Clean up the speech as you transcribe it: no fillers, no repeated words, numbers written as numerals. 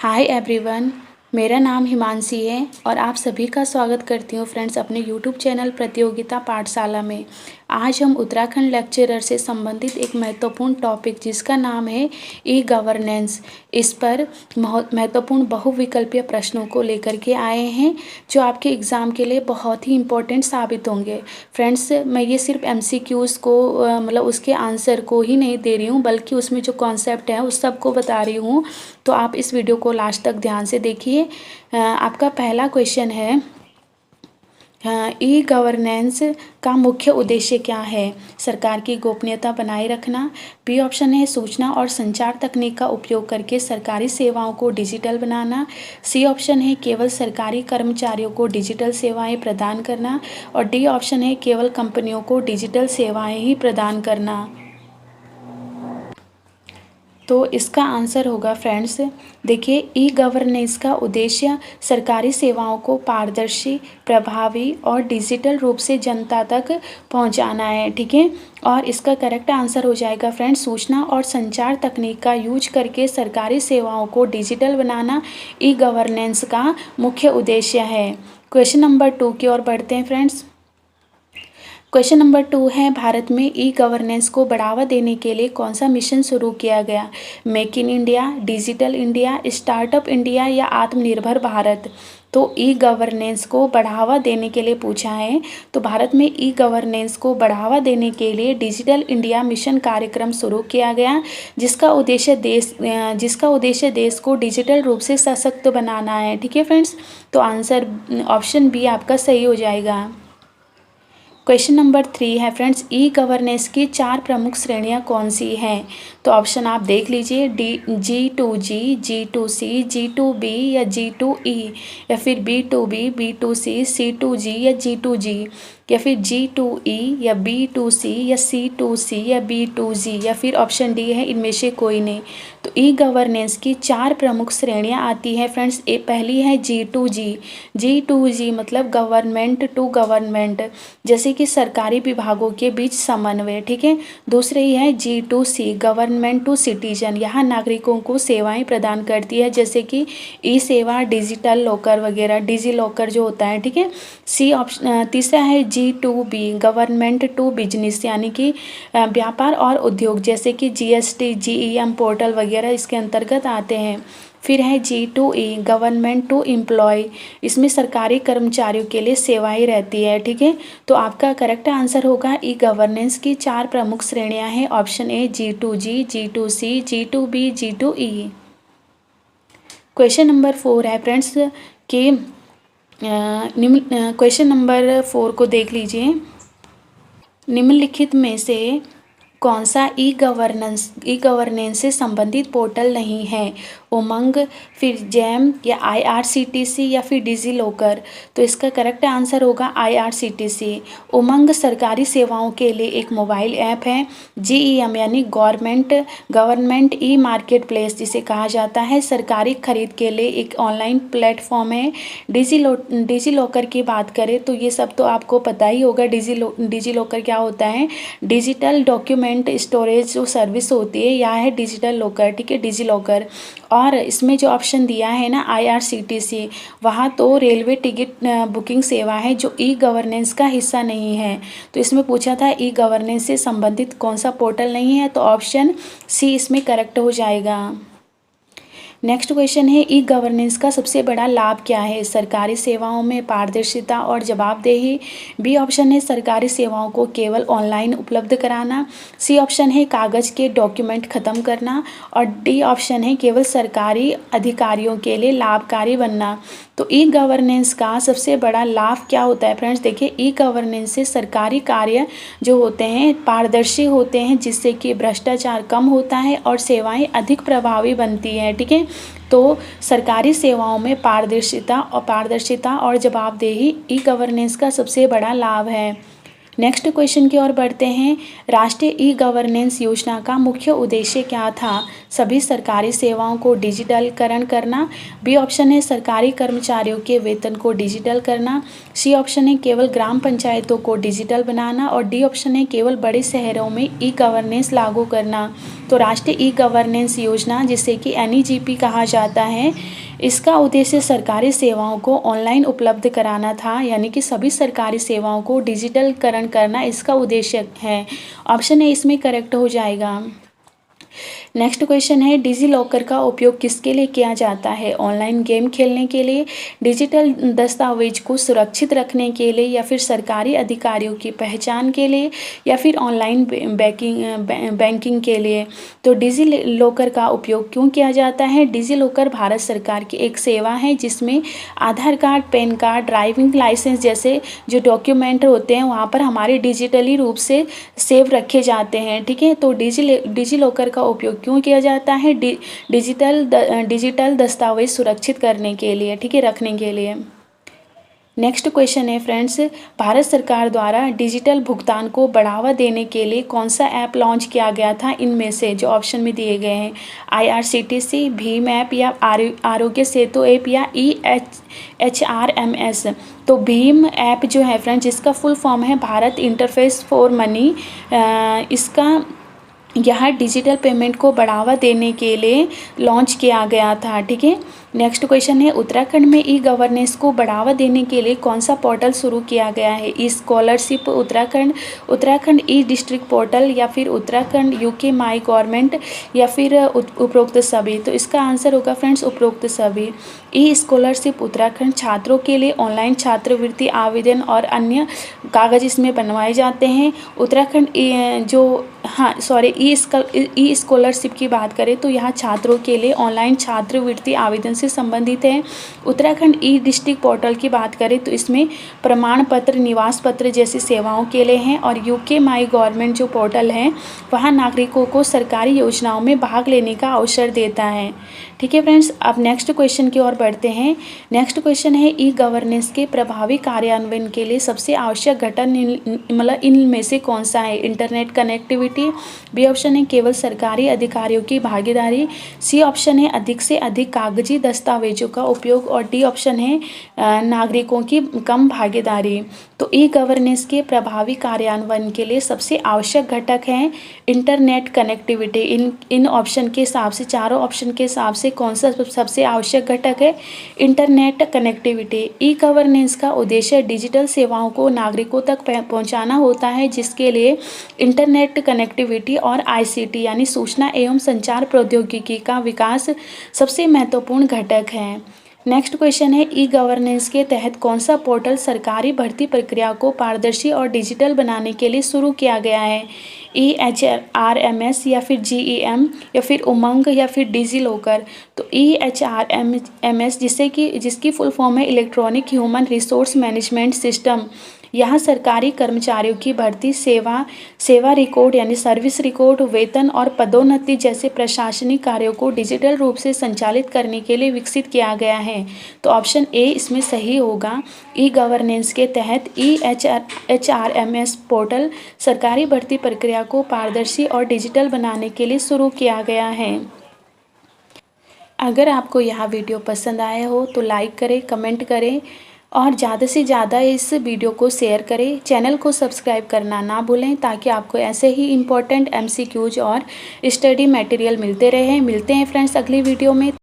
Hi everyone, मेरा नाम हिमांशी है और आप सभी का स्वागत करती हूँ फ्रेंड्स अपने यूट्यूब चैनल प्रतियोगिता पाठशाला में। आज हम उत्तराखंड लेक्चरर से संबंधित एक महत्वपूर्ण टॉपिक जिसका नाम है ई गवर्नेंस, इस पर महत्वपूर्ण बहुविकल्पीय प्रश्नों को लेकर के आए हैं जो आपके एग्ज़ाम के लिए बहुत ही इम्पोर्टेंट साबित होंगे। फ्रेंड्स, मैं ये सिर्फ एमसीक्यूज़ को मतलब उसके आंसर को ही नहीं दे रही हूँ, बल्कि उसमें जो कॉन्सेप्ट है उस सब को बता रही हूँ। तो आप इस वीडियो को लास्ट तक ध्यान से देखिए। आपका पहला क्वेश्चन है, ई गवर्नेंस का मुख्य उद्देश्य क्या है? सरकार की गोपनीयता बनाए रखना। बी ऑप्शन है सूचना और संचार तकनीक का उपयोग करके सरकारी सेवाओं को डिजिटल बनाना। सी ऑप्शन है केवल सरकारी कर्मचारियों को डिजिटल सेवाएं प्रदान करना। और डी ऑप्शन है केवल कंपनियों को डिजिटल सेवाएं ही प्रदान करना। तो इसका आंसर होगा फ्रेंड्स, देखिए, ई गवर्नेंस का उद्देश्य सरकारी सेवाओं को पारदर्शी, प्रभावी और डिजिटल रूप से जनता तक पहुंचाना है। ठीक है, और इसका करेक्ट आंसर हो जाएगा फ्रेंड्स, सूचना और संचार तकनीक का यूज करके सरकारी सेवाओं को डिजिटल बनाना ई गवर्नेंस का मुख्य उद्देश्य है। क्वेश्चन नंबर 2 की ओर बढ़ते हैं फ्रेंड्स। क्वेश्चन नंबर 2 है, भारत में ई गवर्नेंस को बढ़ावा देने के लिए कौन सा मिशन शुरू किया गया? Make in India, digital India, startup India या आत्मनिर्भर भारत? तो ई गवर्नेंस को बढ़ावा देने के लिए पूछा है, तो भारत में ई गवर्नेंस को बढ़ावा देने के लिए डिजिटल इंडिया मिशन कार्यक्रम शुरू किया गया, जिसका उद्देश्य देश को डिजिटल रूप से सशक्त बनाना है। ठीक है फ्रेंड्स, तो आंसर ऑप्शन बी आपका सही हो जाएगा। क्वेश्चन नंबर 3 है फ्रेंड्स, ई गवर्नेंस की 4 प्रमुख श्रेणियां कौन सी हैं? तो ऑप्शन आप देख लीजिए, G2G, G2C, G2B या G2E, या फिर B2B, B2C, C2G या G2G, या फिर G2E या B2C या C2C या B2G, या फिर ऑप्शन डी है इनमें से कोई नहीं। तो ई गवर्नेंस की 4 प्रमुख श्रेणियां आती हैं फ्रेंड्स। पहली है G2G। G2G मतलब गवर्नमेंट टू गवर्नमेंट, जैसे कि सरकारी विभागों के बीच समन्वय। ठीक है, दूसरी है G2C, गवर्नमेंट टू सिटीजन, यहाँ नागरिकों को सेवाएं प्रदान करती है, जैसे कि ई सेवा, डिजिटल लॉकर वगैरह, डिजी लॉकर जो होता है। ठीक है, सी ऑप्शन। तीसरा है G2B, गवर्नमेंट टू बिजनेस, यानी कि व्यापार और उद्योग, जैसे कि GST, GEM पोर्टल वगैरह इसके अंतर्गत आते हैं। फिर है G2E, गवर्नमेंट टू एम्प्लॉय, इसमें सरकारी कर्मचारियों के लिए सेवाएं रहती है। ठीक है, तो आपका करेक्ट आंसर होगा ई गवर्नेंस की 4 प्रमुख श्रेणियां हैं, option A G2G, G2C, G2B, G2E। Question number 4 है फ्रेंड्स कि क्वेश्चन नंबर 4 को देख लीजिए, निम्नलिखित में से कौन सा ई गवर्नेंस से संबंधित पोर्टल नहीं है? उमंग, फिर जैम या IRCTC या फिर डिजी लॉकर? तो इसका करेक्ट आंसर होगा IRCTC। उमंग सरकारी सेवाओं के लिए एक मोबाइल ऐप है। GEM यानी गवर्नमेंट ई मार्केट प्लेस जिसे कहा जाता है, सरकारी खरीद के लिए एक ऑनलाइन प्लेटफॉर्म है। डिजी लॉकर की बात करें तो ये सब तो आपको पता ही होगा। डिजी लॉकर क्या होता है? डिजिटल डॉक्यूमेंट स्टोरेज जो सर्विस होती है, यह है डिजिटल लॉकर। ठीक है, डिजी लॉकर। और इसमें जो ऑप्शन दिया है ना IRCTC, वहाँ तो रेलवे टिकट बुकिंग सेवा है जो ई गवर्नेंस का हिस्सा नहीं है। तो इसमें पूछा था ई गवर्नेंस से संबंधित कौन सा पोर्टल नहीं है, तो ऑप्शन सी इसमें करेक्ट हो जाएगा। नेक्स्ट क्वेश्चन है, ई गवर्नेंस का सबसे बड़ा लाभ क्या है? सरकारी सेवाओं में पारदर्शिता और जवाबदेही। बी ऑप्शन है सरकारी सेवाओं को केवल ऑनलाइन उपलब्ध कराना। सी ऑप्शन है कागज़ के डॉक्यूमेंट खत्म करना। और डी ऑप्शन है केवल सरकारी अधिकारियों के लिए लाभकारी बनना। तो ई गवर्नेंस का सबसे बड़ा लाभ क्या होता है फ्रेंड्स? देखिए, ई गवर्नेंस से सरकारी कार्य जो होते हैं पारदर्शी होते हैं, जिससे कि भ्रष्टाचार कम होता है और सेवाएं अधिक प्रभावी बनती हैं। ठीक है, तो सरकारी सेवाओं में पारदर्शिता और जवाबदेही ई गवर्नेंस का सबसे बड़ा लाभ है। नेक्स्ट क्वेश्चन की ओर बढ़ते हैं, राष्ट्रीय ई गवर्नेंस योजना का मुख्य उद्देश्य क्या था? सभी सरकारी सेवाओं को डिजिटलीकरण करना। बी ऑप्शन है सरकारी कर्मचारियों के वेतन को डिजिटल करना। सी ऑप्शन है केवल ग्राम पंचायतों को डिजिटल बनाना। और डी ऑप्शन है केवल बड़े शहरों में ई गवर्नेंस लागू करना। तो राष्ट्रीय ई गवर्नेंस योजना, जिसे कि NEGP कहा जाता है, इसका उद्देश्य सरकारी सेवाओं को ऑनलाइन उपलब्ध कराना था, यानी कि सभी सरकारी सेवाओं को डिजिटलकरण करना इसका उद्देश्य है। ऑप्शन ए इसमें करेक्ट हो जाएगा। नेक्स्ट क्वेश्चन है, डिजी लॉकर का उपयोग किसके लिए किया जाता है? ऑनलाइन गेम खेलने के लिए, डिजिटल दस्तावेज को सुरक्षित रखने के लिए, या फिर सरकारी अधिकारियों की पहचान के लिए, या फिर ऑनलाइन बैंकिंग के लिए। तो डिजी लॉकर का उपयोग क्यों किया जाता है? डिजी लॉकर भारत सरकार की एक सेवा है जिसमें Aadhaar card, PAN card, driving licence जैसे जो डॉक्यूमेंट होते हैं वहाँ पर हमारे डिजिटली रूप से सेव रखे जाते हैं। ठीक है, तो डिजी लॉकर का उपयोग क्यों किया जाता है? डिजिटल दस्तावेज सुरक्षित करने के लिए, ठीक है, रखने के लिए। नेक्स्ट क्वेश्चन है फ्रेंड्स, भारत सरकार द्वारा डिजिटल भुगतान को बढ़ावा देने के लिए कौन सा ऐप लॉन्च किया गया था? इनमें से जो ऑप्शन में दिए गए हैं, IRCTC, भीम ऐप, या आरोग्य सेतु ऐप, या EHRMS। तो भीम ऐप जो है फ्रेंड्स, जिसका फुल फॉर्म है भारत इंटरफेस फॉर मनी, इसका यह डिजिटल पेमेंट को बढ़ावा देने के लिए लॉन्च किया गया था। ठीक है, नेक्स्ट क्वेश्चन है, उत्तराखंड में ई गवर्नेंस को बढ़ावा देने के लिए कौन सा पोर्टल शुरू किया गया है? ई स्कॉलरशिप उत्तराखंड, उत्तराखंड ई डिस्ट्रिक्ट पोर्टल, या फिर उत्तराखंड UK माई गवर्नमेंट, या फिर उपरोक्त सभी। तो इसका आंसर होगा फ्रेंड्स उपरोक्त सभी। ई स्कॉलरशिप उत्तराखंड छात्रों के लिए ऑनलाइन छात्रवृत्ति आवेदन और अन्य कागज इसमें बनवाए जाते हैं। उत्तराखंड ई स्कॉलरशिप की बात करें तो यहाँ छात्रों के लिए ऑनलाइन छात्रवृत्ति आवेदन से संबंधित है। उत्तराखंड ई डिस्ट्रिक्ट पोर्टल की बात करें तो इसमें प्रमाण पत्र, निवास पत्र जैसी सेवाओं के लिए हैं। और UK माई गवर्नमेंट जो पोर्टल है वहाँ नागरिकों को सरकारी योजनाओं में भाग लेने का अवसर देता है। ठीक है फ्रेंड्स, अब नेक्स्ट क्वेश्चन की ओर बढ़ते हैं। नेक्स्ट क्वेश्चन है, ई गवर्नेंस के प्रभावी कार्यान्वयन के लिए सबसे आवश्यक घटक मतलब इनमें से कौन सा है? इंटरनेट कनेक्टिविटी, बी ऑप्शन है केवल सरकारी अधिकारियों की भागीदारी, सी ऑप्शन है अधिक से अधिक कागजी दस्तावेजों का उपयोग, और डी ऑप्शन है नागरिकों की कम भागीदारी। तो ई गवर्नेंस के प्रभावी कार्यान्वयन के लिए सबसे आवश्यक घटक हैं इंटरनेट कनेक्टिविटी। इन ऑप्शन के हिसाब से, चारों ऑप्शन के हिसाब से कौन सा सबसे आवश्यक घटक है? Internet connectivity. ई गवर्नेंस का उद्देश्य डिजिटल सेवाओं को नागरिकों तक पहुंचाना होता है, जिसके लिए इंटरनेट कनेक्टिविटी और ICT यानी सूचना एवं संचार प्रौद्योगिकी का विकास सबसे महत्वपूर्ण घटक है। नेक्स्ट क्वेश्चन है, ई गवर्नेंस के तहत कौन सा पोर्टल सरकारी भर्ती प्रक्रिया को पारदर्शी और डिजिटल बनाने के लिए शुरू किया गया है? EHRMS, या फिर GEM, या फिर उमंग, या फिर डिजी लॉकर। तो EHRMS जिसकी फुल फॉर्म है electronic human resource management system, यहाँ सरकारी कर्मचारियों की भर्ती, सेवा रिकॉर्ड यानी सर्विस रिकॉर्ड, वेतन और पदोन्नति जैसे प्रशासनिक कार्यों को डिजिटल रूप से संचालित करने के लिए विकसित किया गया है। तो ऑप्शन ए इसमें सही होगा। ई गवर्नेंस के तहत EHRMS पोर्टल सरकारी भर्ती प्रक्रिया को पारदर्शी और डिजिटल बनाने के लिए शुरू किया गया है। अगर आपको यह वीडियो पसंद आया हो तो लाइक करें, कमेंट करें और ज़्यादा से ज़्यादा इस वीडियो को शेयर करें। चैनल को सब्सक्राइब करना ना भूलें ताकि आपको ऐसे ही इम्पोर्टेंट MCQs और स्टडी मटेरियल मिलते रहें। मिलते हैं फ्रेंड्स अगली वीडियो में।